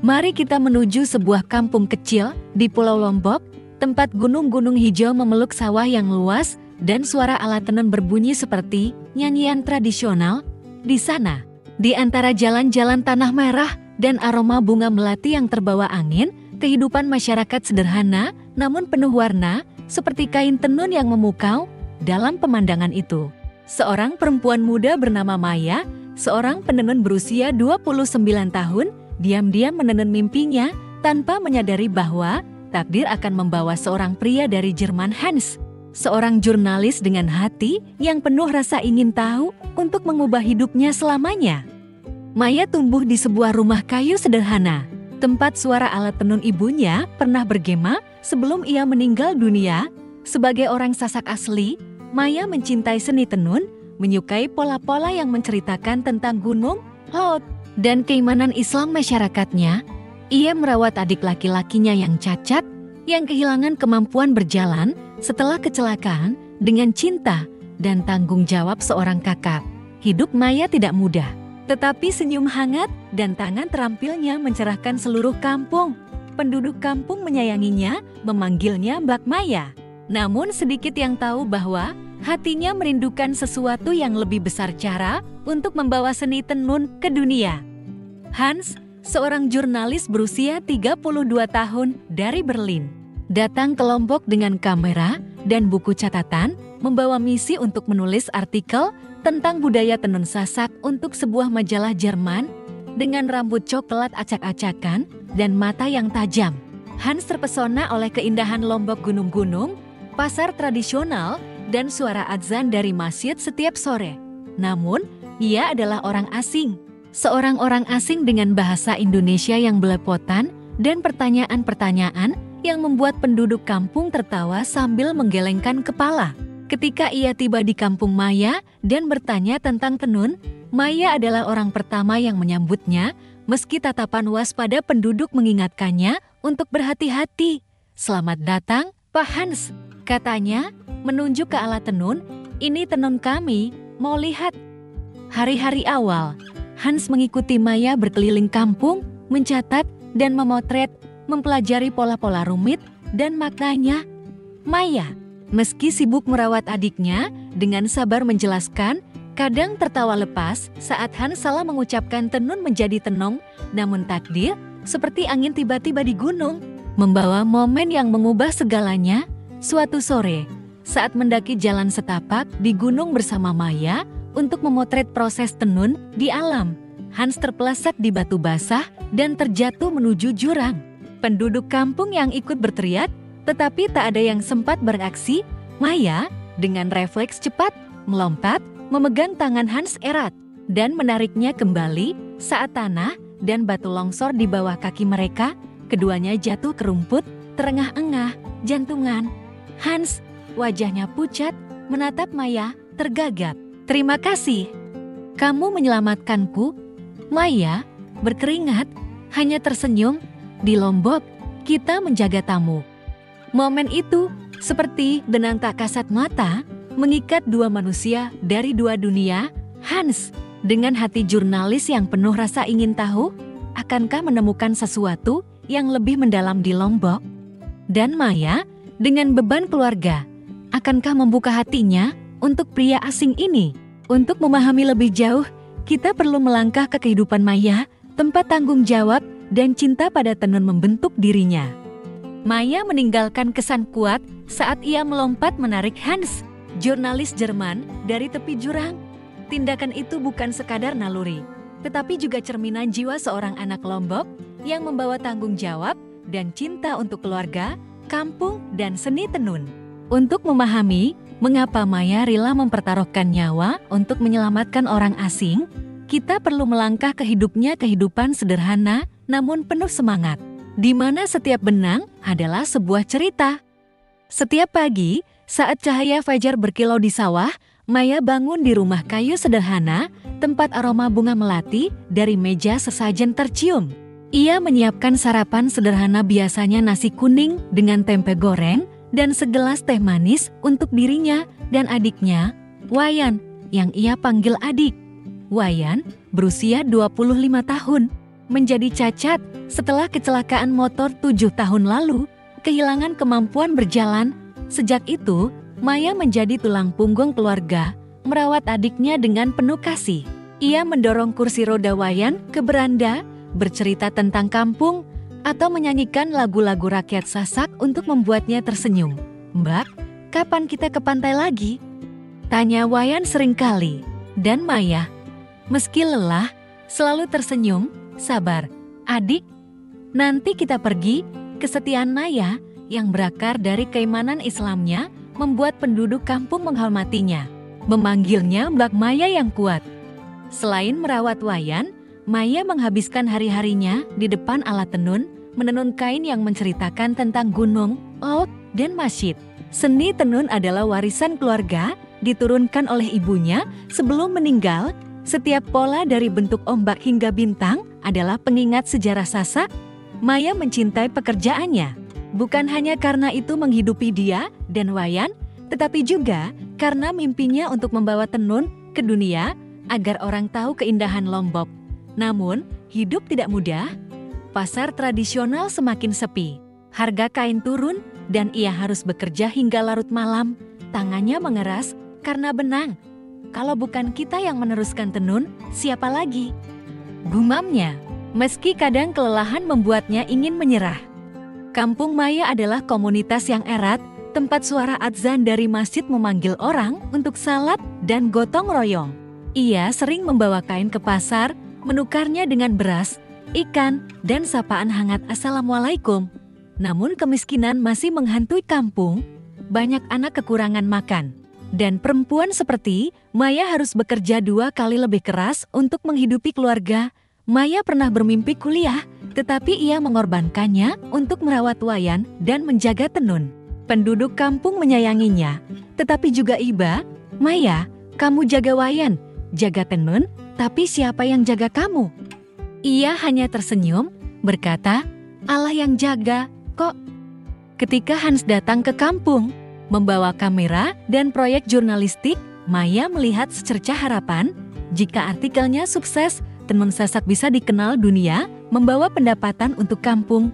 Mari kita menuju sebuah kampung kecil di Pulau Lombok, tempat gunung-gunung hijau memeluk sawah yang luas dan suara alat tenun berbunyi seperti nyanyian tradisional. Di sana, di antara jalan-jalan tanah merah dan aroma bunga melati yang terbawa angin, kehidupan masyarakat sederhana namun penuh warna seperti kain tenun yang memukau dalam pemandangan itu. Seorang perempuan muda bernama Maya, seorang penenun berusia 29 tahun, diam-diam menenun mimpinya tanpa menyadari bahwa takdir akan membawa seorang pria dari Jerman, Hans, seorang jurnalis dengan hati yang penuh rasa ingin tahu untuk mengubah hidupnya selamanya. Maya tumbuh di sebuah rumah kayu sederhana, tempat suara alat tenun ibunya pernah bergema sebelum ia meninggal dunia. Sebagai orang Sasak asli, Maya mencintai seni tenun, menyukai pola-pola yang menceritakan tentang gunung, laut, dan keimanan Islam masyarakatnya. Ia merawat adik laki-lakinya yang cacat, yang kehilangan kemampuan berjalan setelah kecelakaan dengan cinta dan tanggung jawab seorang kakak. Hidup Maya tidak mudah, tetapi senyum hangat dan tangan terampilnya mencerahkan seluruh kampung. Penduduk kampung menyayanginya, memanggilnya Mbak Maya. Namun sedikit yang tahu bahwa hatinya merindukan sesuatu yang lebih besar, cara untuk membawa seni tenun ke dunia. Hans, seorang jurnalis berusia 32 tahun dari Berlin, datang ke Lombok dengan kamera dan buku catatan, membawa misi untuk menulis artikel tentang budaya tenun Sasak untuk sebuah majalah Jerman. Dengan rambut coklat acak-acakan dan mata yang tajam, Hans terpesona oleh keindahan Lombok, gunung-gunung, pasar tradisional, dan suara adzan dari masjid setiap sore. Namun, ia adalah orang asing. Seorang orang asing dengan bahasa Indonesia yang belepotan dan pertanyaan-pertanyaan yang membuat penduduk kampung tertawa sambil menggelengkan kepala. Ketika ia tiba di kampung Maya dan bertanya tentang tenun, Maya adalah orang pertama yang menyambutnya, meski tatapan waspada penduduk mengingatkannya untuk berhati-hati. "Selamat datang, Pak Hans," katanya, menunjuk ke alat tenun. "Ini tenun kami, mau lihat?" Hari-hari awal, Hans mengikuti Maya berkeliling kampung, mencatat dan memotret, mempelajari pola-pola rumit dan maknanya. Maya, meski sibuk merawat adiknya, dengan sabar menjelaskan, kadang tertawa lepas saat Hans salah mengucapkan tenun menjadi tenong. Namun takdir, seperti angin tiba-tiba di gunung, membawa momen yang mengubah segalanya. Suatu sore, saat mendaki jalan setapak di gunung bersama Maya untuk memotret proses tenun di alam, Hans terpeleset di batu basah dan terjatuh menuju jurang. Penduduk kampung yang ikut berteriak, tetapi tak ada yang sempat beraksi. Maya dengan refleks cepat melompat, memegang tangan Hans erat dan menariknya kembali. Saat tanah dan batu longsor di bawah kaki mereka, keduanya jatuh ke rumput, terengah-engah, jantungan. Hans, wajahnya pucat, menatap Maya, tergagap. "Terima kasih, kamu menyelamatkanku." Maya berkeringat, hanya tersenyum. "Di Lombok, kita menjaga tamu." Momen itu seperti benang tak kasat mata, mengikat dua manusia dari dua dunia. Hans, dengan hati jurnalis yang penuh rasa ingin tahu, akankah menemukan sesuatu yang lebih mendalam di Lombok? Dan Maya, dengan beban keluarga, akankah membuka hatinya untuk pria asing ini? Untuk memahami lebih jauh, kita perlu melangkah ke kehidupan Maya, tempat tanggung jawab dan cinta pada tenun membentuk dirinya. Maya meninggalkan kesan kuat saat ia melompat menarik Hans, jurnalis Jerman, dari tepi jurang. Tindakan itu bukan sekadar naluri, tetapi juga cerminan jiwa seorang anak Lombok yang membawa tanggung jawab dan cinta untuk keluarga, kampung, dan seni tenun. Untuk memahami mengapa Maya rela mempertaruhkan nyawa untuk menyelamatkan orang asing, kita perlu melangkah ke hidupnya, kehidupan sederhana namun penuh semangat, di mana setiap benang adalah sebuah cerita. Setiap pagi, saat cahaya fajar berkilau di sawah, Maya bangun di rumah kayu sederhana, tempat aroma bunga melati dari meja sesajen tercium. Ia menyiapkan sarapan sederhana, biasanya nasi kuning dengan tempe goreng dan segelas teh manis untuk dirinya dan adiknya, Wayan, yang ia panggil adik. Wayan berusia 25 tahun. menjadi cacat setelah kecelakaan motor 7 tahun lalu, kehilangan kemampuan berjalan. Sejak itu, Maya menjadi tulang punggung keluarga, merawat adiknya dengan penuh kasih. Ia mendorong kursi roda Wayan ke beranda, bercerita tentang kampung, atau menyanyikan lagu-lagu rakyat Sasak untuk membuatnya tersenyum. "Mbak, kapan kita ke pantai lagi?" tanya Wayan seringkali. Dan Maya, meski lelah, selalu tersenyum, "Sabar, adik. Nanti kita pergi." Kesetiaan Maya yang berakar dari keimanan Islamnya membuat penduduk kampung menghormatinya, memanggilnya Mbak Maya yang kuat. Selain merawat Wayan, Maya menghabiskan hari-harinya di depan alat tenun, menenun kain yang menceritakan tentang gunung, laut, dan masjid. Seni tenun adalah warisan keluarga, diturunkan oleh ibunya sebelum meninggal. Setiap pola dari bentuk ombak hingga bintang adalah pengingat sejarah Sasak. Maya mencintai pekerjaannya, bukan hanya karena itu menghidupi dia dan Wayan, tetapi juga karena mimpinya untuk membawa tenun ke dunia agar orang tahu keindahan Lombok. Namun, hidup tidak mudah. Pasar tradisional semakin sepi, harga kain turun, dan ia harus bekerja hingga larut malam. Tangannya mengeras karena benang. "Kalau bukan kita yang meneruskan tenun, siapa lagi?" gumamnya. Meski kadang kelelahan membuatnya ingin menyerah. Kampung Maya adalah komunitas yang erat, tempat suara adzan dari masjid memanggil orang untuk salat dan gotong royong. Ia sering membawa kain ke pasar, menukarnya dengan beras, ikan, dan sapaan hangat "Assalamualaikum." Namun kemiskinan masih menghantui kampung, banyak anak kekurangan makan. Dan perempuan seperti Maya harus bekerja 2 kali lebih keras untuk menghidupi keluarga. Maya pernah bermimpi kuliah, tetapi ia mengorbankannya untuk merawat Wayan dan menjaga tenun. Penduduk kampung menyayanginya, tetapi juga iba. "Maya, kamu jaga Wayan, jaga tenun, tapi siapa yang jaga kamu?" Ia hanya tersenyum, berkata, "Allah yang jaga, kok." Ketika Hans datang ke kampung, membawa kamera dan proyek jurnalistik, Maya melihat secercah harapan. Jika artikelnya sukses, tenun Sasak bisa dikenal dunia, membawa pendapatan untuk kampung.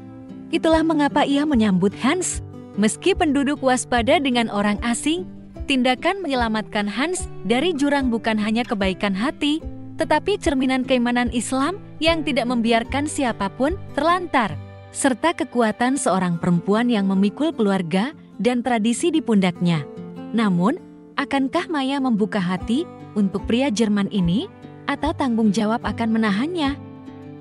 Itulah mengapa ia menyambut Hans. Meski penduduk waspada dengan orang asing, tindakan menyelamatkan Hans dari jurang bukan hanya kebaikan hati, tetapi cerminan keimanan Islam yang tidak membiarkan siapapun terlantar, serta kekuatan seorang perempuan yang memikul keluarga dan tradisi di pundaknya. Namun, akankah Maya membuka hati untuk pria Jerman ini, atau tanggung jawab akan menahannya?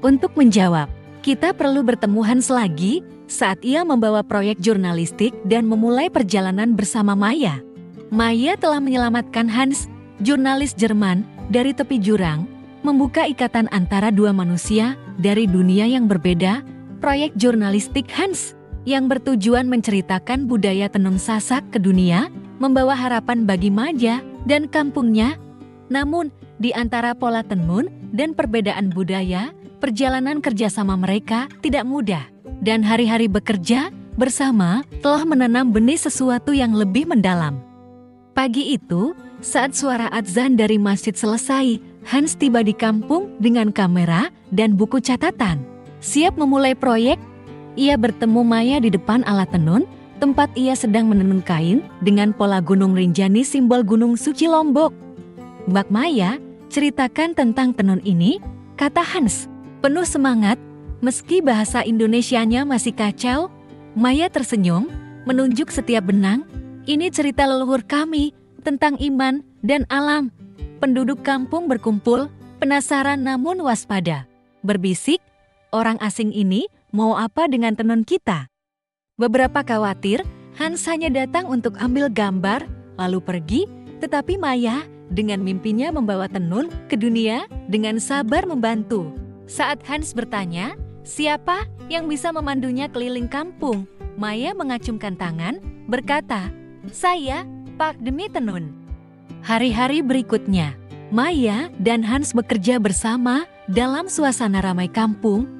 Untuk menjawab, kita perlu bertemu Hans lagi saat ia membawa proyek jurnalistik dan memulai perjalanan bersama Maya. Maya telah menyelamatkan Hans, jurnalis Jerman, dari tepi jurang, membuka ikatan antara dua manusia dari dunia yang berbeda. Proyek jurnalistik Hans yang bertujuan menceritakan budaya tenun Sasak ke dunia, membawa harapan bagi Maya dan kampungnya. Namun, di antara pola tenun dan perbedaan budaya, perjalanan kerjasama mereka tidak mudah. Dan hari-hari bekerja bersama telah menanam benih sesuatu yang lebih mendalam. Pagi itu, saat suara adzan dari masjid selesai, Hans tiba di kampung dengan kamera dan buku catatan. Siap memulai proyek, ia bertemu Maya di depan alat tenun, tempat ia sedang menenun kain dengan pola Gunung Rinjani, simbol Gunung Suci Lombok. "Mbak Maya, ceritakan tentang tenun ini," kata Hans. Penuh semangat, meski bahasa Indonesianya masih kacau, Maya tersenyum, menunjuk setiap benang. "Ini cerita leluhur kami tentang iman dan alam." Penduduk kampung berkumpul, penasaran namun waspada. Berbisik, "Orang asing ini mau apa dengan tenun kita?" Beberapa khawatir, Hans hanya datang untuk ambil gambar, lalu pergi, tetapi Maya dengan mimpinya membawa tenun ke dunia dengan sabar membantu. Saat Hans bertanya, siapa yang bisa memandunya keliling kampung, Maya mengacungkan tangan, berkata, "Saya, Pak, demi tenun." Hari-hari berikutnya, Maya dan Hans bekerja bersama dalam suasana ramai kampung.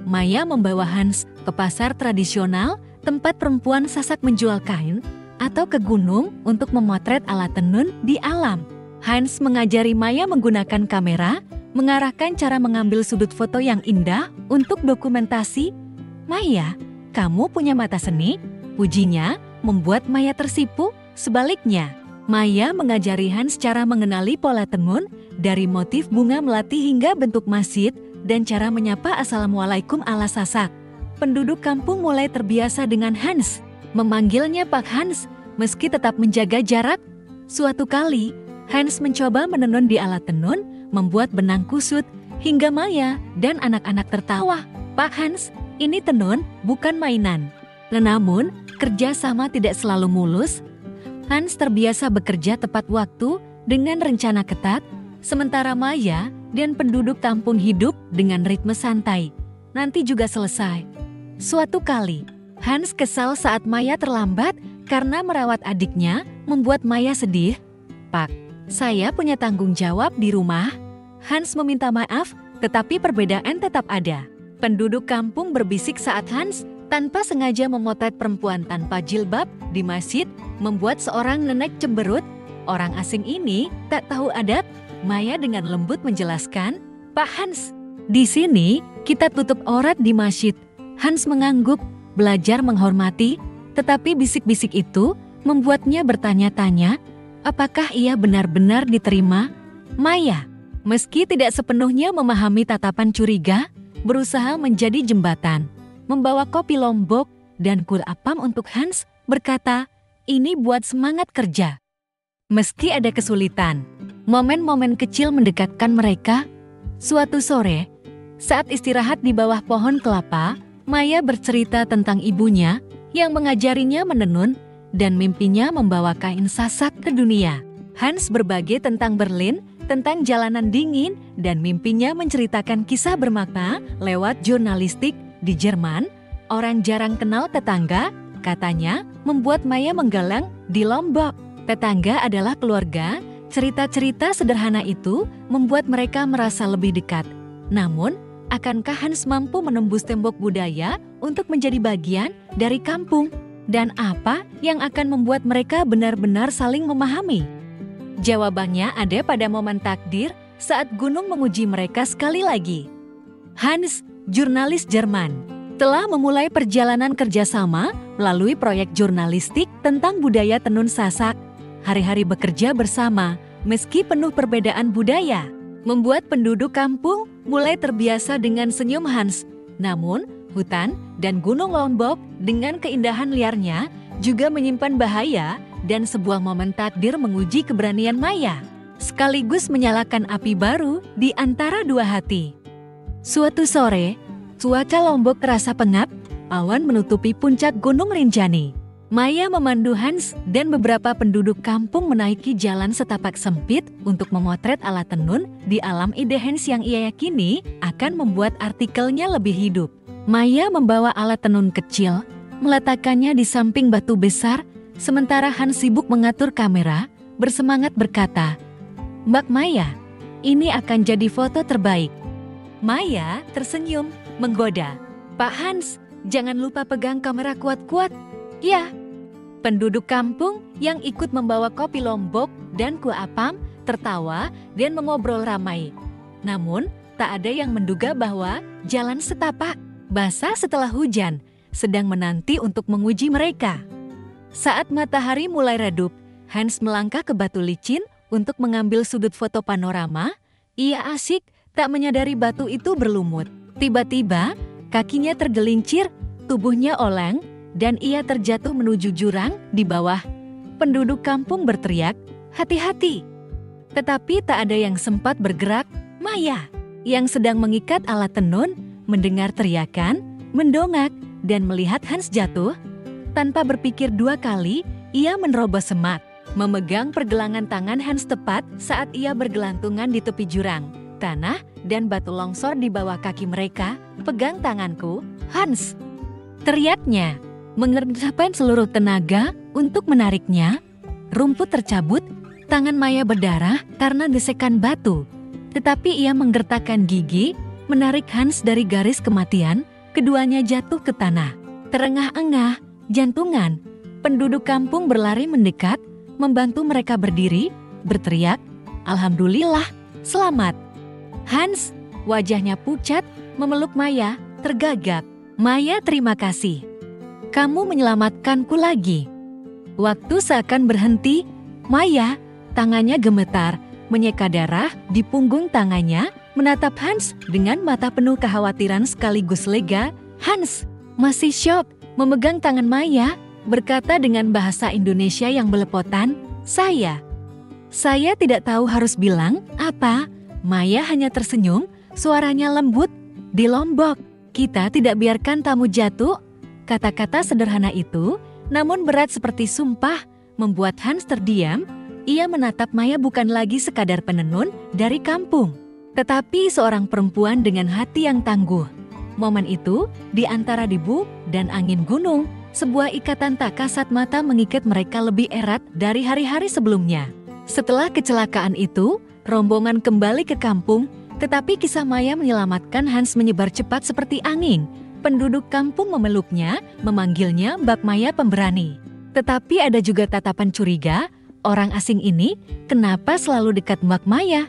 Maya membawa Hans ke pasar tradisional, tempat perempuan Sasak menjual kain, atau ke gunung untuk memotret alat tenun di alam. Hans mengajari Maya menggunakan kamera, mengarahkan cara mengambil sudut foto yang indah untuk dokumentasi. "Maya, kamu punya mata seni," pujinya, membuat Maya tersipu. Sebaliknya, Maya mengajari Hans cara mengenali pola tenun, dari motif bunga melati hingga bentuk masjid, dan cara menyapa Assalamualaikum ala Sasak. Penduduk kampung mulai terbiasa dengan Hans, memanggilnya Pak Hans, meski tetap menjaga jarak. Suatu kali, Hans mencoba menenun di alat tenun, membuat benang kusut, hingga Maya dan anak-anak tertawa. "Pak Hans, ini tenun, bukan mainan." Namun, kerja sama tidak selalu mulus. Hans terbiasa bekerja tepat waktu dengan rencana ketat, sementara Maya dan penduduk kampung hidup dengan ritme santai. Nanti juga selesai. Suatu kali, Hans kesal saat Maya terlambat karena merawat adiknya, membuat Maya sedih. "Pak, saya punya tanggung jawab di rumah." Hans meminta maaf, tetapi perbedaan tetap ada. Penduduk kampung berbisik saat Hans tanpa sengaja memotret perempuan tanpa jilbab di masjid, membuat seorang nenek cemberut. "Orang asing ini tak tahu adab." Maya dengan lembut menjelaskan, "Pak Hans, di sini kita tutup aurat di masjid." Hans mengangguk, belajar menghormati, tetapi bisik-bisik itu membuatnya bertanya-tanya, apakah ia benar-benar diterima? Maya, meski tidak sepenuhnya memahami tatapan curiga, berusaha menjadi jembatan, membawa kopi Lombok dan kul apam untuk Hans, berkata, "Ini buat semangat kerja." Meski ada kesulitan, momen-momen kecil mendekatkan mereka. Suatu sore, saat istirahat di bawah pohon kelapa, Maya bercerita tentang ibunya yang mengajarinya menenun dan mimpinya membawa kain Sasak ke dunia. Hans berbagi tentang Berlin, tentang jalanan dingin, dan mimpinya menceritakan kisah bermakna lewat jurnalistik di Jerman. Orang jarang kenal tetangga, katanya, membuat Maya menggalang di Lombok. Tetangga adalah keluarga, cerita-cerita sederhana itu membuat mereka merasa lebih dekat. Namun, akankah Hans mampu menembus tembok budaya untuk menjadi bagian dari kampung? Dan apa yang akan membuat mereka benar-benar saling memahami? Jawabannya ada pada momen takdir saat gunung menguji mereka sekali lagi. Hans, jurnalis Jerman, telah memulai perjalanan kerjasama melalui proyek jurnalistik tentang budaya tenun Sasak. Hari-hari bekerja bersama, meski penuh perbedaan budaya, membuat penduduk kampung mulai terbiasa dengan senyum Hans. Namun, hutan dan Gunung Lombok dengan keindahan liarnya juga menyimpan bahaya dan sebuah momen takdir menguji keberanian Maya, sekaligus menyalakan api baru di antara dua hati. Suatu sore, cuaca Lombok terasa pengap, awan menutupi puncak Gunung Rinjani. Maya memandu Hans dan beberapa penduduk kampung menaiki jalan setapak sempit untuk memotret alat tenun di alam ide Hans yang ia yakini akan membuat artikelnya lebih hidup. Maya membawa alat tenun kecil, meletakkannya di samping batu besar, sementara Hans sibuk mengatur kamera, bersemangat berkata, "Mbak Maya, ini akan jadi foto terbaik." Maya tersenyum, menggoda, "Pak Hans, jangan lupa pegang kamera kuat-kuat." "Ya." Penduduk kampung yang ikut membawa kopi Lombok dan kue apam tertawa dan mengobrol ramai. Namun, tak ada yang menduga bahwa jalan setapak, basah setelah hujan, sedang menanti untuk menguji mereka. Saat matahari mulai redup, Hans melangkah ke batu licin untuk mengambil sudut foto panorama. Ia asik, tak menyadari batu itu berlumut. Tiba-tiba, kakinya tergelincir, tubuhnya oleng, dan ia terjatuh menuju jurang di bawah. Penduduk kampung berteriak, "Hati-hati!" Tetapi tak ada yang sempat bergerak. Maya, yang sedang mengikat alat tenun, mendengar teriakan, mendongak, dan melihat Hans jatuh. Tanpa berpikir dua kali, ia menerobos semak, memegang pergelangan tangan Hans tepat saat ia bergelantungan di tepi jurang. Tanah dan batu longsor di bawah kaki mereka. "Pegang tanganku, Hans!" teriaknya. Mengerahkan seluruh tenaga untuk menariknya, rumput tercabut, tangan Maya berdarah karena gesekan batu. Tetapi ia menggertakkan gigi, menarik Hans dari garis kematian, keduanya jatuh ke tanah. Terengah-engah, jantungan, penduduk kampung berlari mendekat, membantu mereka berdiri, berteriak, "Alhamdulillah, selamat." Hans, wajahnya pucat, memeluk Maya, tergagap. Maya, terima kasih. Kamu menyelamatkanku lagi. Waktu seakan berhenti, Maya, tangannya gemetar, menyeka darah di punggung tangannya, menatap Hans dengan mata penuh kekhawatiran sekaligus lega. Hans masih syok, memegang tangan Maya, berkata dengan bahasa Indonesia yang belepotan, Saya tidak tahu harus bilang apa. Maya hanya tersenyum, suaranya lembut. Di Lombok, kita tidak biarkan tamu jatuh. Kata-kata sederhana itu, namun berat seperti sumpah, membuat Hans terdiam. Ia menatap Maya bukan lagi sekadar penenun dari kampung, tetapi seorang perempuan dengan hati yang tangguh. Momen itu, di antara debu dan angin gunung, sebuah ikatan tak kasat mata mengikat mereka lebih erat dari hari-hari sebelumnya. Setelah kecelakaan itu, rombongan kembali ke kampung, tetapi kisah Maya menyelamatkan Hans menyebar cepat seperti angin. Penduduk kampung memeluknya, memanggilnya Mbak Maya pemberani. Tetapi ada juga tatapan curiga, orang asing ini kenapa selalu dekat Mbak Maya?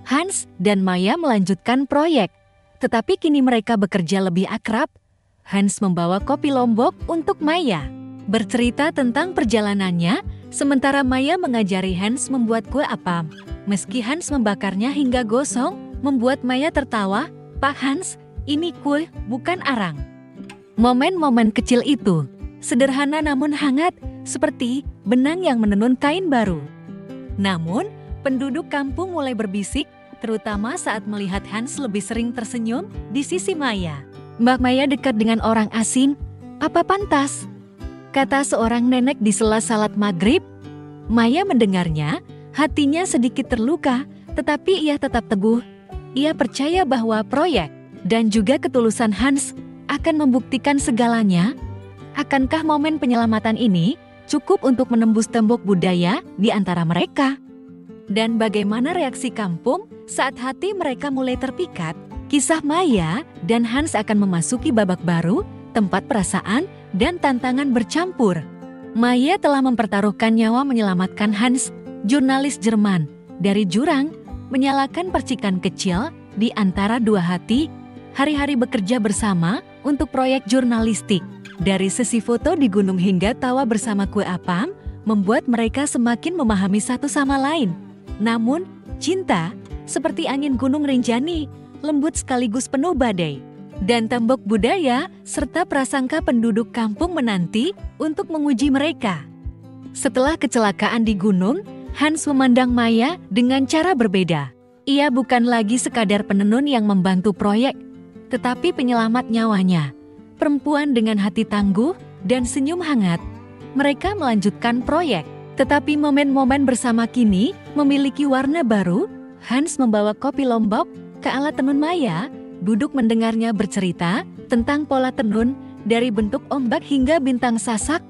Hans dan Maya melanjutkan proyek, tetapi kini mereka bekerja lebih akrab. Hans membawa kopi Lombok untuk Maya, bercerita tentang perjalanannya, sementara Maya mengajari Hans membuat kue apam. Meski Hans membakarnya hingga gosong, membuat Maya tertawa, Pak Hans, ini kue, bukan arang. Momen-momen kecil itu, sederhana namun hangat, seperti benang yang menenun kain baru. Namun, penduduk kampung mulai berbisik, terutama saat melihat Hans lebih sering tersenyum di sisi Maya. Mbak Maya dekat dengan orang asing, apa pantas? Kata seorang nenek di sela salat maghrib. Maya mendengarnya, hatinya sedikit terluka, tetapi ia tetap teguh. Ia percaya bahwa proyek dan juga ketulusan Hans akan membuktikan segalanya. Akankah momen penyelamatan ini cukup untuk menembus tembok budaya di antara mereka? Dan bagaimana reaksi kampung saat hati mereka mulai terpikat? Kisah Maya dan Hans akan memasuki babak baru, tempat perasaan dan tantangan bercampur. Maya telah mempertaruhkan nyawa menyelamatkan Hans, jurnalis Jerman, dari jurang, menyalakan percikan kecil di antara dua hati, hari-hari bekerja bersama untuk proyek jurnalistik. Dari sesi foto di gunung hingga tawa bersama kue apam, membuat mereka semakin memahami satu sama lain. Namun, cinta, seperti angin gunung Rinjani, lembut sekaligus penuh badai. Dan tembok budaya, serta prasangka penduduk kampung menanti untuk menguji mereka. Setelah kecelakaan di gunung, Hans memandang Maya dengan cara berbeda. Ia bukan lagi sekadar penenun yang membantu proyek, tetapi penyelamat nyawanya. Perempuan dengan hati tangguh dan senyum hangat. Mereka melanjutkan proyek, tetapi momen-momen bersama kini memiliki warna baru. Hans membawa kopi Lombok ke alat tenun Maya, duduk mendengarnya bercerita tentang pola tenun dari bentuk ombak hingga bintang sasak.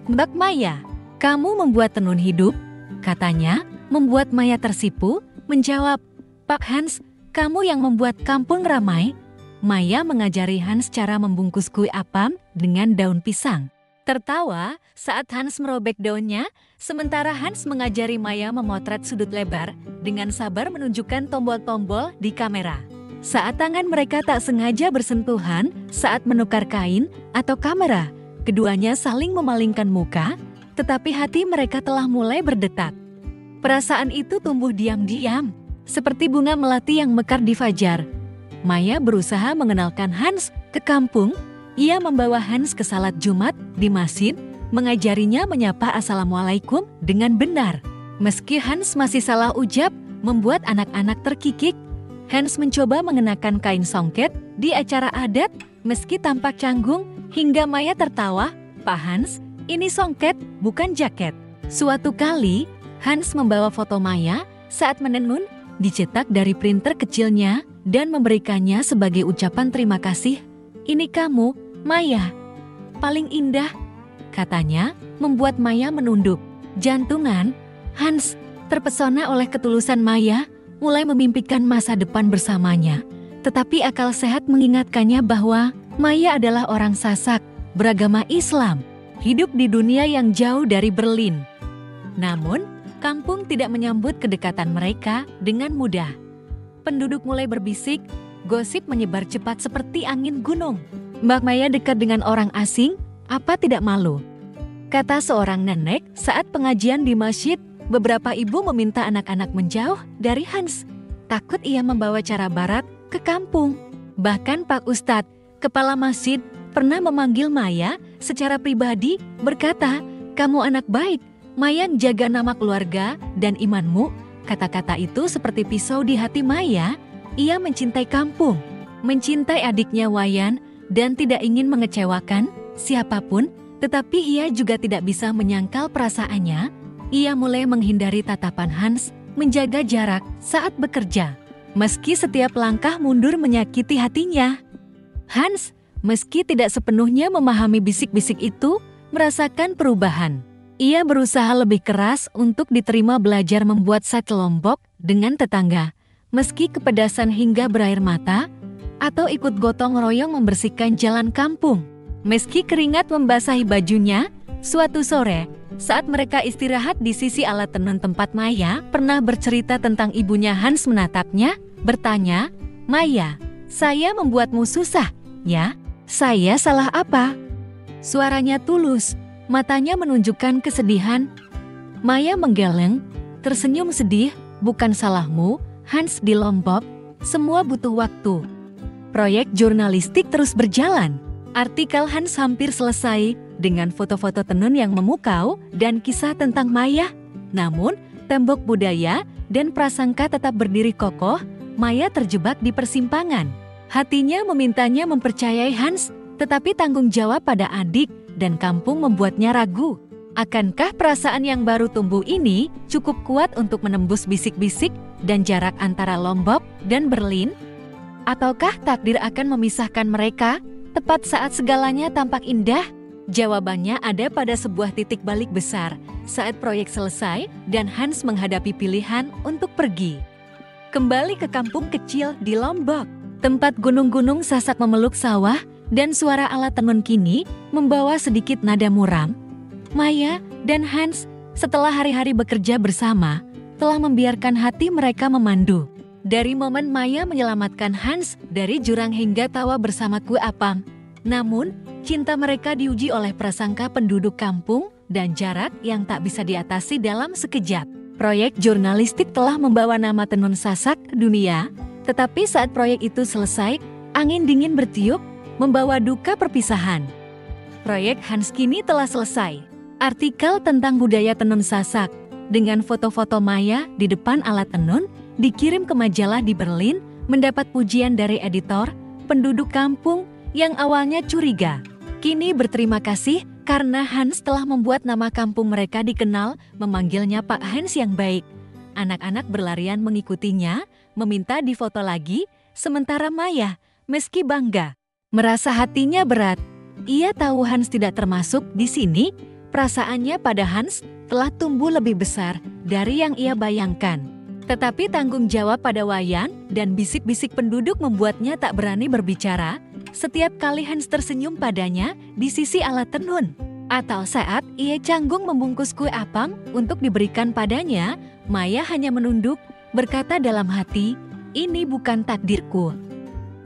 Mbak Maya, kamu membuat tenun hidup? Katanya, membuat Maya tersipu, menjawab, Pak Hans, kamu yang membuat kampung ramai. Maya mengajari Hans cara membungkus kue apam dengan daun pisang. Tertawa saat Hans merobek daunnya, sementara Hans mengajari Maya memotret sudut lebar dengan sabar menunjukkan tombol-tombol di kamera. Saat tangan mereka tak sengaja bersentuhan saat menukar kain atau kamera, keduanya saling memalingkan muka, tetapi hati mereka telah mulai berdetak. Perasaan itu tumbuh diam-diam, seperti bunga melati yang mekar di fajar. Maya berusaha mengenalkan Hans ke kampung. Ia membawa Hans ke salat Jumat di masjid, mengajarinya menyapa Assalamualaikum dengan benar. Meski Hans masih salah ucap, membuat anak-anak terkikik. Hans mencoba mengenakan kain songket di acara adat, meski tampak canggung, hingga Maya tertawa, Pak Hans, ini songket, bukan jaket. Suatu kali, Hans membawa foto Maya saat menenun, dicetak dari printer kecilnya, dan memberikannya sebagai ucapan terima kasih. Ini kamu, Maya. Paling indah, katanya, membuat Maya menunduk. Jantungan, Hans, terpesona oleh ketulusan Maya, mulai memimpikan masa depan bersamanya. Tetapi akal sehat mengingatkannya bahwa Maya adalah orang Sasak, beragama Islam, hidup di dunia yang jauh dari Berlin. Namun, kampung tidak menyambut kedekatan mereka dengan mudah. Penduduk mulai berbisik, gosip menyebar cepat seperti angin gunung. Mbak Maya dekat dengan orang asing, apa tidak malu? Kata seorang nenek saat pengajian di masjid, beberapa ibu meminta anak-anak menjauh dari Hans. Takut ia membawa cara barat ke kampung. Bahkan Pak Ustadz, kepala masjid, pernah memanggil Maya secara pribadi, berkata, "Kamu anak baik, Maya jaga nama keluarga dan imanmu." Kata-kata itu seperti pisau di hati Maya. Ia mencintai kampung, mencintai adiknya Wayan, dan tidak ingin mengecewakan siapapun, tetapi ia juga tidak bisa menyangkal perasaannya. Ia mulai menghindari tatapan Hans, menjaga jarak saat bekerja. Meski setiap langkah mundur menyakiti hatinya. Hans, meski tidak sepenuhnya memahami bisik-bisik itu, merasakan perubahan. Ia berusaha lebih keras untuk diterima belajar membuat sate lombok dengan tetangga. Meski kepedasan hingga berair mata, atau ikut gotong royong membersihkan jalan kampung. Meski keringat membasahi bajunya, suatu sore, saat mereka istirahat di sisi alat tenun tempat Maya pernah bercerita tentang ibunya, Hans menatapnya, bertanya, "Maya, saya membuatmu susah, ya? Saya salah apa?" Suaranya tulus, matanya menunjukkan kesedihan. Maya menggeleng, tersenyum sedih, "Bukan salahmu, Hans, di Lombok, semua butuh waktu." Proyek jurnalistik terus berjalan. Artikel Hans hampir selesai dengan foto-foto tenun yang memukau dan kisah tentang Maya. Namun, tembok budaya dan prasangka tetap berdiri kokoh. Maya terjebak di persimpangan. Hatinya memintanya mempercayai Hans, tetapi tanggung jawab pada adik dan kampung membuatnya ragu. Akankah perasaan yang baru tumbuh ini cukup kuat untuk menembus bisik-bisik dan jarak antara Lombok dan Berlin? Ataukah takdir akan memisahkan mereka tepat saat segalanya tampak indah? Jawabannya ada pada sebuah titik balik besar saat proyek selesai dan Hans menghadapi pilihan untuk pergi. Kembali ke kampung kecil di Lombok, tempat gunung-gunung sasak memeluk sawah dan suara alat tenun kini membawa sedikit nada muram. Maya dan Hans setelah hari-hari bekerja bersama telah membiarkan hati mereka memandu. Dari momen Maya menyelamatkan Hans dari jurang hingga tawa bersama kue apam. Namun, cinta mereka diuji oleh prasangka penduduk kampung dan jarak yang tak bisa diatasi dalam sekejap. Proyek jurnalistik telah membawa nama tenun sasak ke dunia, tetapi saat proyek itu selesai, angin dingin bertiup, membawa duka perpisahan. Proyek Hans kini telah selesai. Artikel tentang budaya tenun sasak dengan foto-foto Maya di depan alat tenun dikirim ke majalah di Berlin, mendapat pujian dari editor. Penduduk kampung yang awalnya curiga, kini berterima kasih karena Hans telah membuat nama kampung mereka dikenal, memanggilnya Pak Hans yang baik. Anak-anak berlarian mengikutinya, meminta difoto lagi, sementara Maya, meski bangga, merasa hatinya berat. Ia tahu Hans tidak termasuk di sini. Perasaannya pada Hans telah tumbuh lebih besar dari yang ia bayangkan. Tetapi tanggung jawab pada Wayan dan bisik-bisik penduduk membuatnya tak berani berbicara. Setiap kali Hans tersenyum padanya di sisi alat tenun, atau saat ia canggung membungkus kue apam untuk diberikan padanya, Maya hanya menunduk, berkata dalam hati, "Ini bukan takdirku."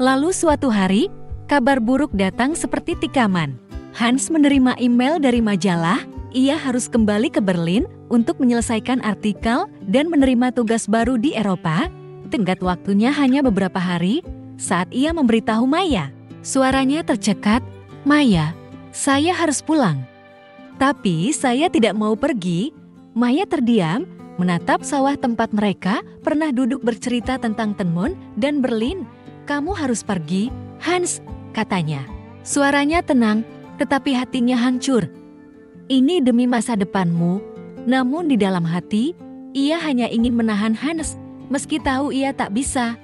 Lalu suatu hari, kabar buruk datang seperti tikaman. Hans menerima email dari majalah. Ia harus kembali ke Berlin untuk menyelesaikan artikel dan menerima tugas baru di Eropa. Tenggat waktunya hanya beberapa hari saat ia memberitahu Maya. Suaranya tercekat, "Maya, saya harus pulang." "Tapi saya tidak mau pergi." Maya terdiam, menatap sawah tempat mereka pernah duduk bercerita tentang tenun dan Berlin. "Kamu harus pergi, Hans," katanya. Suaranya tenang, tetapi hatinya hancur. "Ini demi masa depanmu." Namun di dalam hati, ia hanya ingin menahan Hans, meski tahu ia tak bisa.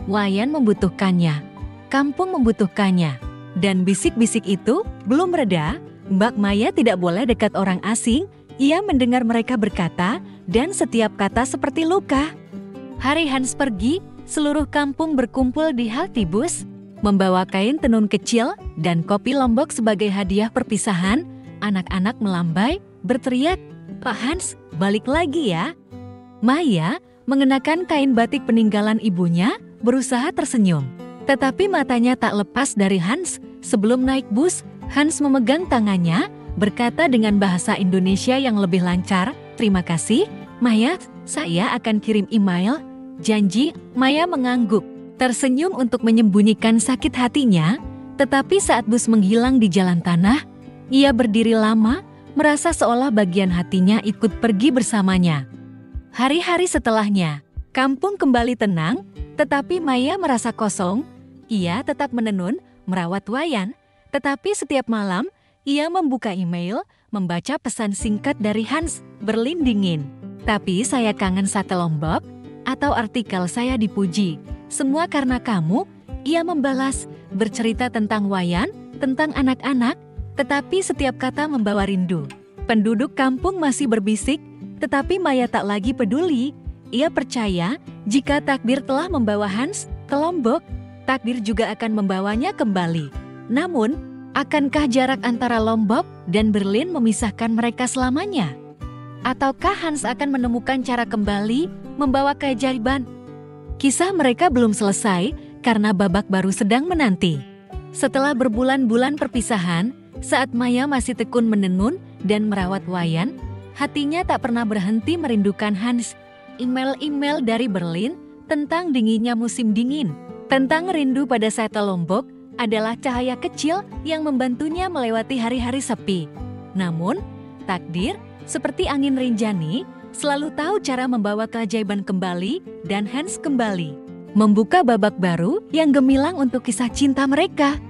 Wayan membutuhkannya. Kampung membutuhkannya. Dan bisik-bisik itu belum reda. Mbak Maya tidak boleh dekat orang asing. Ia mendengar mereka berkata, dan setiap kata seperti luka. Hari Hans pergi, seluruh kampung berkumpul di halte bus, membawa kain tenun kecil dan kopi Lombok sebagai hadiah perpisahan. Anak-anak melambai, berteriak, "Pak Hans, balik lagi ya." Maya mengenakan kain batik peninggalan ibunya, berusaha tersenyum. Tetapi matanya tak lepas dari Hans. Sebelum naik bus, Hans memegang tangannya, berkata dengan bahasa Indonesia yang lebih lancar, "Terima kasih, Maya, saya akan kirim email." "Janji," Maya mengangguk, tersenyum untuk menyembunyikan sakit hatinya. Tetapi saat bus menghilang di jalan tanah, ia berdiri lama, merasa seolah bagian hatinya ikut pergi bersamanya. Hari-hari setelahnya, kampung kembali tenang, tetapi Maya merasa kosong. Ia tetap menenun, merawat Wayan, tetapi setiap malam ia membuka email, membaca pesan singkat dari Hans, "Berlin dingin. Tapi saya kangen sate Lombok," atau artikel "Saya dipuji. Semua karena kamu," ia membalas, bercerita tentang Wayan, tentang anak-anak, tetapi setiap kata membawa rindu. Penduduk kampung masih berbisik, tetapi Maya tak lagi peduli. Ia percaya jika takdir telah membawa Hans ke Lombok, takdir juga akan membawanya kembali. Namun, akankah jarak antara Lombok dan Berlin memisahkan mereka selamanya? Ataukah Hans akan menemukan cara kembali membawa keajaiban? Kisah mereka belum selesai karena babak baru sedang menanti. Setelah berbulan-bulan perpisahan, saat Maya masih tekun menenun dan merawat Wayan, hatinya tak pernah berhenti merindukan Hans. Email-email dari Berlin tentang dinginnya musim dingin, tentang rindu pada sate Lombok adalah cahaya kecil yang membantunya melewati hari-hari sepi. Namun, takdir, seperti angin rinjani, selalu tahu cara membawa keajaiban kembali dan Hans kembali. Membuka babak baru yang gemilang untuk kisah cinta mereka.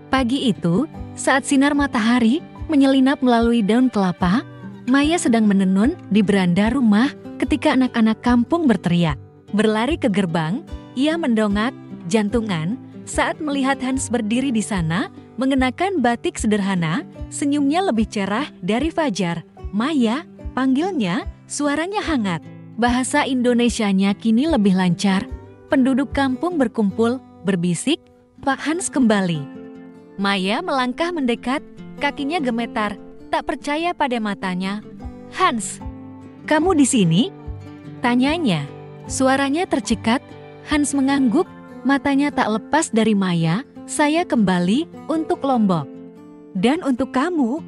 Pagi itu, saat sinar matahari menyelinap melalui daun kelapa, Maya sedang menenun di beranda rumah ketika anak-anak kampung berteriak. Berlari ke gerbang, ia mendongak, jantungan, saat melihat Hans berdiri di sana, mengenakan batik sederhana, senyumnya lebih cerah dari fajar. "Maya," panggilnya, suaranya hangat. Bahasa Indonesianya kini lebih lancar. Penduduk kampung berkumpul, berbisik, "Pak Hans kembali." Maya melangkah mendekat, kakinya gemetar, tak percaya pada matanya. "Hans, kamu di sini?" tanyanya. Suaranya tercekat. Hans mengangguk, matanya tak lepas dari Maya. "Saya kembali untuk Lombok." "Dan untuk kamu?"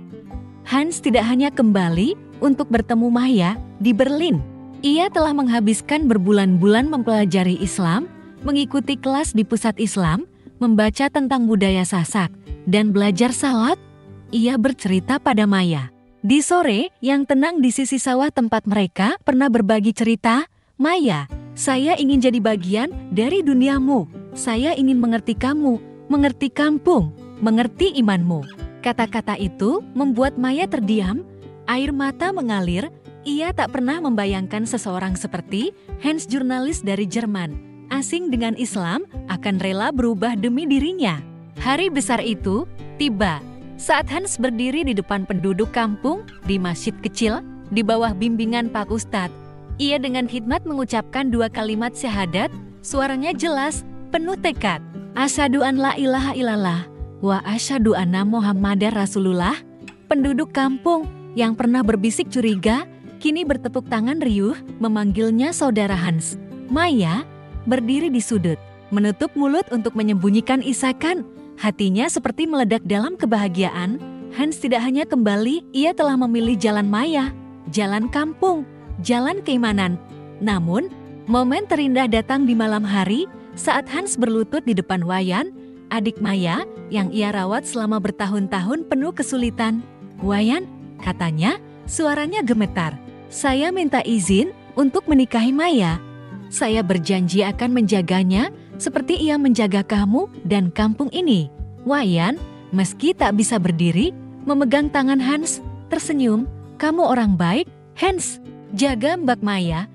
Hans tidak hanya kembali untuk bertemu Maya di Berlin. Ia telah menghabiskan berbulan-bulan mempelajari Islam, mengikuti kelas di pusat Islam, membaca tentang budaya Sasak, dan belajar salat. Ia bercerita pada Maya. Di sore yang tenang di sisi sawah tempat mereka pernah berbagi cerita, "Maya, saya ingin jadi bagian dari duniamu. Saya ingin mengerti kamu, mengerti kampung, mengerti imanmu." Kata-kata itu membuat Maya terdiam, air mata mengalir. Ia tak pernah membayangkan seseorang seperti Hans, jurnalis dari Jerman, asing dengan Islam, akan rela berubah demi dirinya. Hari besar itu tiba saat Hans berdiri di depan penduduk kampung di masjid kecil di bawah bimbingan Pak Ustadz. Ia dengan hikmat mengucapkan 2 kalimat syahadat, suaranya jelas, penuh tekad. "Asyhadu an la ilaha illallah wa asyhadu anna Muhammadar Rasulullah." Penduduk kampung yang pernah berbisik curiga, kini bertepuk tangan riuh memanggilnya saudara Hans. Maya berdiri di sudut, menutup mulut untuk menyembunyikan isakan. Hatinya seperti meledak dalam kebahagiaan. Hans tidak hanya kembali, ia telah memilih jalan Maya, jalan kampung, jalan keimanan. Namun, momen terindah datang di malam hari saat Hans berlutut di depan Wayan, adik Maya yang ia rawat selama bertahun-tahun penuh kesulitan. "Wayan," katanya, suaranya gemetar, "saya minta izin untuk menikahi Maya. Saya berjanji akan menjaganya seperti ia menjaga kamu dan kampung ini." Wayan, meski tak bisa berdiri, memegang tangan Hans, tersenyum. "Kamu orang baik, Hans. Jaga Mbak Maya."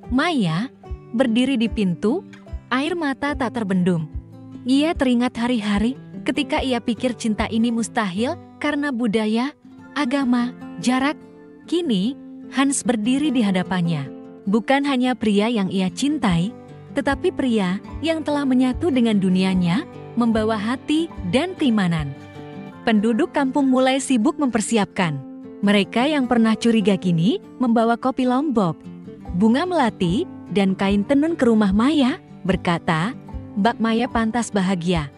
Maya berdiri di pintu, air mata tak terbendung. Ia teringat hari-hari ketika ia pikir cinta ini mustahil karena budaya, agama, jarak. Kini, Hans berdiri di hadapannya. Bukan hanya pria yang ia cintai, tetapi pria yang telah menyatu dengan dunianya, membawa hati dan keimanan. Penduduk kampung mulai sibuk mempersiapkan. Mereka yang pernah curiga kini membawa kopi Lombok, bunga melati, dan kain tenun ke rumah Maya, berkata, "Mbak Maya pantas bahagia."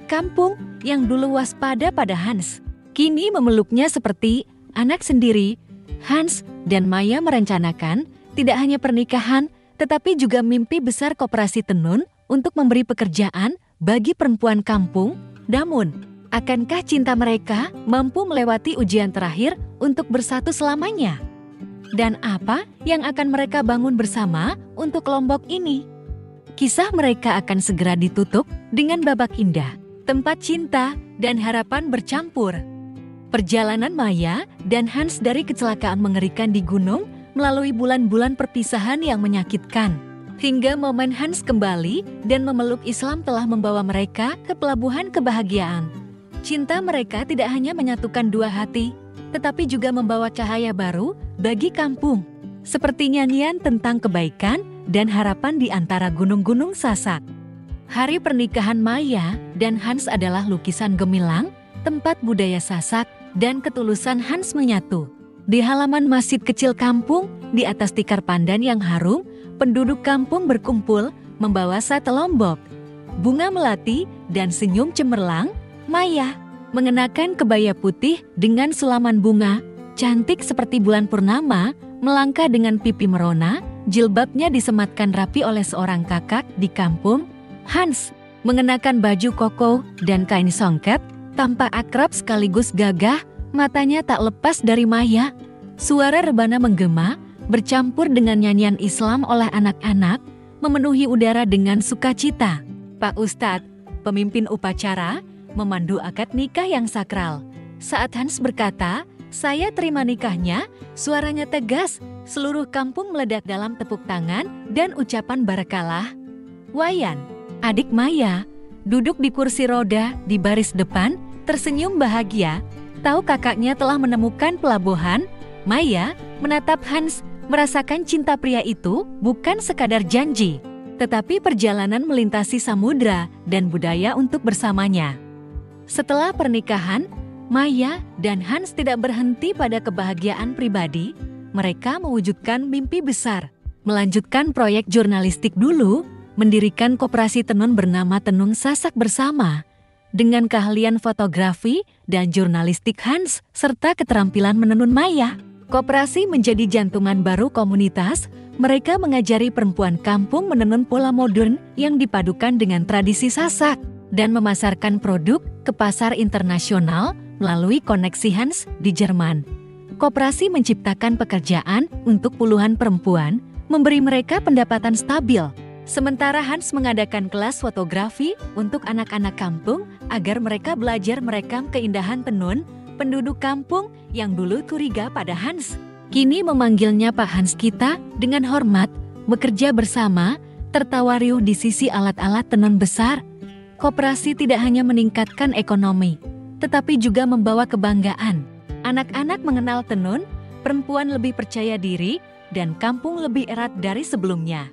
Kampung yang dulu waspada pada Hans, kini memeluknya seperti anak sendiri. Hans dan Maya merencanakan tidak hanya pernikahan, tetapi juga mimpi besar koperasi tenun untuk memberi pekerjaan bagi perempuan kampung. Namun, akankah cinta mereka mampu melewati ujian terakhir untuk bersatu selamanya? Dan apa yang akan mereka bangun bersama untuk kelompok ini? Kisah mereka akan segera ditutup dengan babak indah, tempat cinta dan harapan bercampur. Perjalanan Maya dan Hans dari kecelakaan mengerikan di gunung melalui bulan-bulan perpisahan yang menyakitkan, hingga momen Hans kembali dan memeluk Islam telah membawa mereka ke pelabuhan kebahagiaan. Cinta mereka tidak hanya menyatukan dua hati, tetapi juga membawa cahaya baru bagi kampung, seperti nyanyian tentang kebaikan dan harapan di antara gunung-gunung Sasak. Hari pernikahan Maya dan Hans adalah lukisan gemilang, tempat budaya Sasak dan ketulusan Hans menyatu. Di halaman masjid kecil kampung, di atas tikar pandan yang harum, penduduk kampung berkumpul membawa sate lombok, bunga melati, dan senyum cemerlang. Maya mengenakan kebaya putih dengan sulaman bunga, cantik seperti bulan purnama, melangkah dengan pipi merona, jilbabnya disematkan rapi oleh seorang kakak di kampung. Hans mengenakan baju koko dan kain songket, tampak akrab sekaligus gagah, matanya tak lepas dari Maya. Suara rebana menggema, bercampur dengan nyanyian Islam oleh anak-anak, memenuhi udara dengan sukacita. Pak Ustadz, pemimpin upacara, memandu akad nikah yang sakral. Saat Hans berkata, "Saya terima nikahnya," suaranya tegas, seluruh kampung meledak dalam tepuk tangan dan ucapan barakalah. Wayan, adik Maya, duduk di kursi roda di baris depan, tersenyum bahagia, tahu kakaknya telah menemukan pelabuhan. Maya menatap Hans, merasakan cinta pria itu bukan sekadar janji, tetapi perjalanan melintasi samudra dan budaya untuk bersamanya. Setelah pernikahan, Maya dan Hans tidak berhenti pada kebahagiaan pribadi. Mereka mewujudkan mimpi besar, melanjutkan proyek jurnalistik dulu, mendirikan koperasi tenun bernama Tenun Sasak bersama. Dengan keahlian fotografi dan jurnalistik Hans, serta keterampilan menenun Maya, koperasi menjadi jantungan baru komunitas. Mereka mengajari perempuan kampung menenun pola modern yang dipadukan dengan tradisi Sasak, dan memasarkan produk ke pasar internasional melalui koneksi Hans di Jerman. Koperasi menciptakan pekerjaan untuk puluhan perempuan, memberi mereka pendapatan stabil. Sementara Hans mengadakan kelas fotografi untuk anak-anak kampung agar mereka belajar merekam keindahan tenun. Penduduk kampung yang dulu curiga pada Hans, kini memanggilnya Pak Hans. Kita dengan hormat bekerja bersama, tertawa riuh di sisi alat-alat tenun besar. Koperasi tidak hanya meningkatkan ekonomi, tetapi juga membawa kebanggaan. Anak-anak mengenal tenun, perempuan lebih percaya diri, dan kampung lebih erat dari sebelumnya.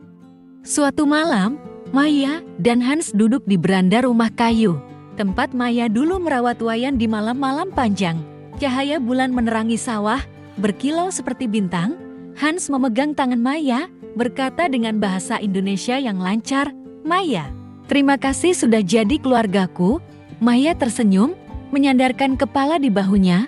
Suatu malam, Maya dan Hans duduk di beranda rumah kayu, tempat Maya dulu merawat Wayan di malam-malam panjang. Cahaya bulan menerangi sawah, berkilau seperti bintang. Hans memegang tangan Maya, berkata dengan bahasa Indonesia yang lancar, "Maya, terima kasih sudah jadi keluargaku." Maya tersenyum, menyandarkan kepala di bahunya,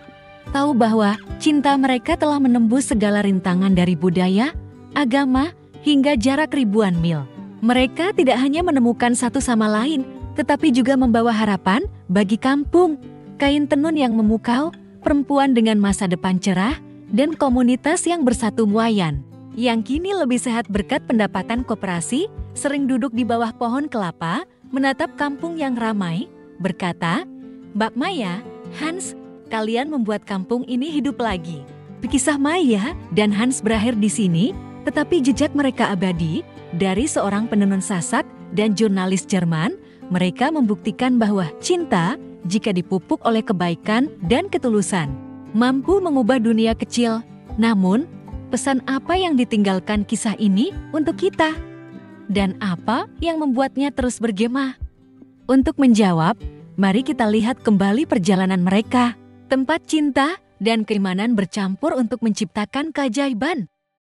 tahu bahwa cinta mereka telah menembus segala rintangan dari budaya, agama, hingga jarak ribuan mil. Mereka tidak hanya menemukan satu sama lain, tetapi juga membawa harapan bagi kampung. Kain tenun yang memukau, perempuan dengan masa depan cerah, dan komunitas yang bersatu Wayan, yang kini lebih sehat berkat pendapatan koperasi, sering duduk di bawah pohon kelapa, menatap kampung yang ramai, berkata, "Mbak Maya, Hans, kalian membuat kampung ini hidup lagi." Kisah Maya dan Hans berakhir di sini, tetapi jejak mereka abadi. Dari seorang penenun Sasak dan jurnalis Jerman, mereka membuktikan bahwa cinta, jika dipupuk oleh kebaikan dan ketulusan, mampu mengubah dunia kecil. Namun, pesan apa yang ditinggalkan kisah ini untuk kita? Dan apa yang membuatnya terus bergema? Untuk menjawab, mari kita lihat kembali perjalanan mereka. Tempat cinta dan keimanan bercampur untuk menciptakan keajaiban.